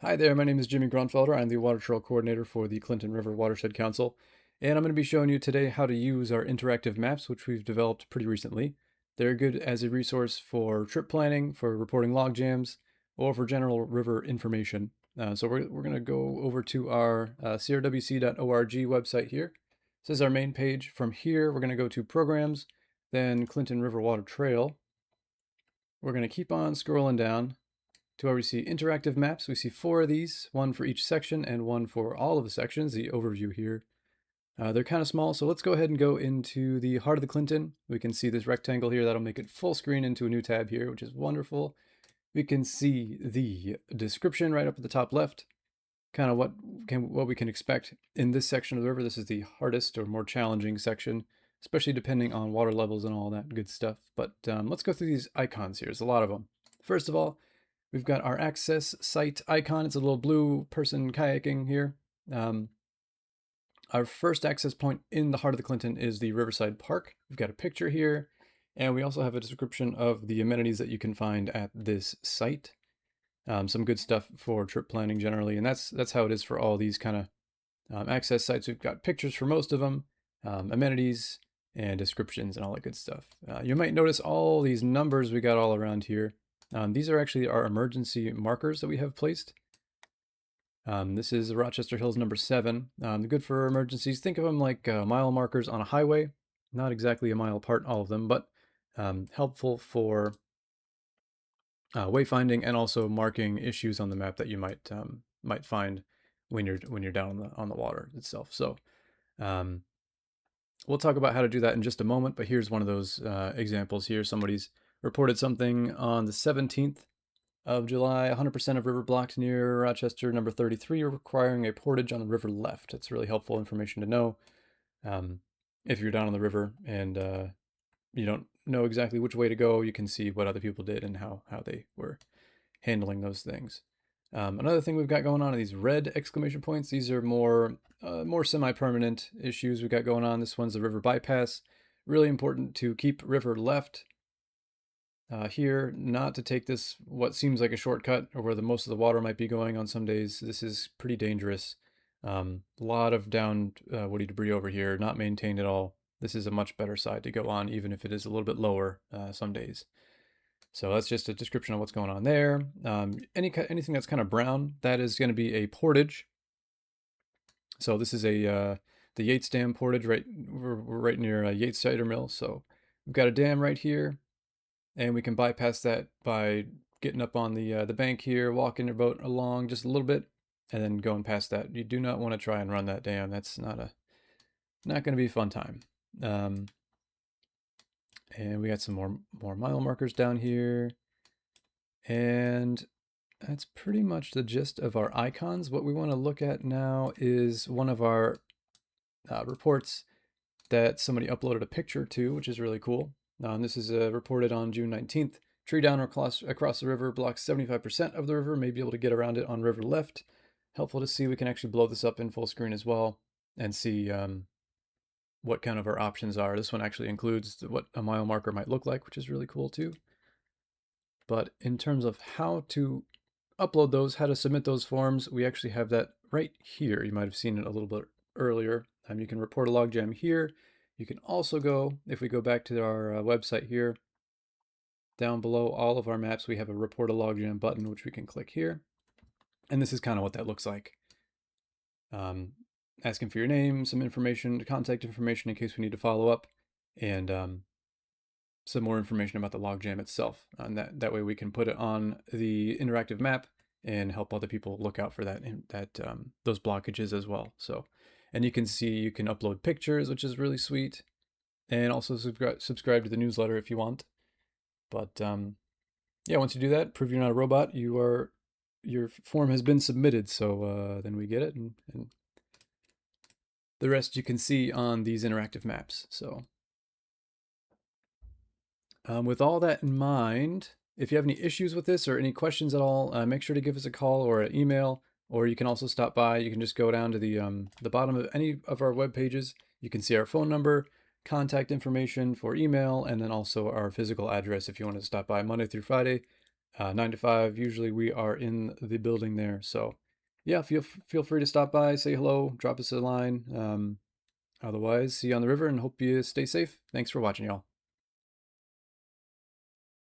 Hi there, my name is Jimmy Grunfelder. I'm the Water Trail Coordinator for the Clinton River Watershed Council, and I'm going to be showing you today how to use our interactive maps, which we've developed pretty recently. They're good as a resource for trip planning, for reporting log jams, or for general river information. So we're going to go over to our crwc.org website here. This is our main page. From here, we're going to go to Programs, then Clinton River Water Trail. We're going to keep on scrolling down to where we see interactive maps. We see 4 of these, one for each section and one for all of the sections, the overview here. They're kind of small, so let's go ahead and go into the heart of the Clinton. We can see this rectangle here. That'll make it full screen into a new tab here, which is wonderful. We can see the description right up at the top left, kind of what we can expect in this section of the river. This is the hardest or more challenging section, especially depending on water levels and all that good stuff. But let's go through these icons here. There's a lot of them. First of all, we've got our access site icon. It's a little blue person kayaking here. Our first access point in the heart of the Clinton is the Riverside Park. We've got a picture here, and we also have a description of the amenities that you can find at this site. Some good stuff for trip planning generally, and that's how it is for all these kind of access sites. We've got pictures for most of them, amenities, and descriptions and all that good stuff. You might notice all these numbers we got all around here. These are actually our emergency markers that we have placed. This is Rochester Hills number 7. Good for emergencies. Think of them like mile markers on a highway. Not exactly a mile apart, all of them, but helpful for wayfinding and also marking issues on the map that you might find when you're down on the water itself. So we'll talk about how to do that in just a moment, but here's one of those examples here. Somebody's reported something on the 17th of July. 100% of river blocked near Rochester number 33, requiring a portage on the river left. It's really helpful information to know if you're down on the river and you don't know exactly which way to go. You can see what other people did and how they were handling those things. Another thing we've got going on are these red exclamation points. These are more semi-permanent issues we've got going on. This one's the river bypass. Really important to keep river left here, not to take this what seems like a shortcut or where the most of the water might be going on some days. This is pretty dangerous. A lot of down woody debris over here, not maintained at all. This is a much better side to go on, even if it is a little bit lower some days. So that's just a description of what's going on there. Anything that's kind of brown, that is going to be a portage. So this is the Yates Dam portage. We're right near Yates Cider Mill. So we've got a dam right here, and we can bypass that by getting up on the bank here, walking your boat along just a little bit, and then going past that. You do not want to try and run that dam. That's not going to be a fun time. And we got some more mile markers down here, and that's pretty much the gist of our icons. What we want to look at now is one of our reports that somebody uploaded a picture to, which is really cool. This is reported on June 19th. Tree down across the river blocks 75% of the river. May be able to get around it on river left. Helpful to see. We can actually blow this up in full screen as well and see what kind of our options are. This one actually includes what a mile marker might look like, which is really cool too. But in terms of how to upload those, how to submit those forms, we actually have that right here. You might have seen it a little bit earlier. You can report a logjam here. You can also go, if we go back to our website here, down below all of our maps, we have a report a logjam button, which we can click here. And this is kind of what that looks like. Asking for your name, some information, contact information in case we need to follow up, and some more information about the logjam itself. And that way we can put it on the interactive map and help other people look out for those blockages as well. So, and you can see you can upload pictures, which is really sweet, and also subscribe to the newsletter if you want. But yeah, once you do that, prove you're not a robot. Your form has been submitted. So then we get it, and the rest you can see on these interactive maps. So with all that in mind, if you have any issues with this or any questions at all, make sure to give us a call or an email, or you can also stop by. You can just go down to the bottom of any of our web pages. You can see our phone number, contact information for email, and then also our physical address if you want to stop by Monday through Friday, 9 to 5. Usually we are in the building there. So yeah, feel free to stop by, say hello, drop us a line. Otherwise, see you on the river and hope you stay safe. Thanks for watching, y'all.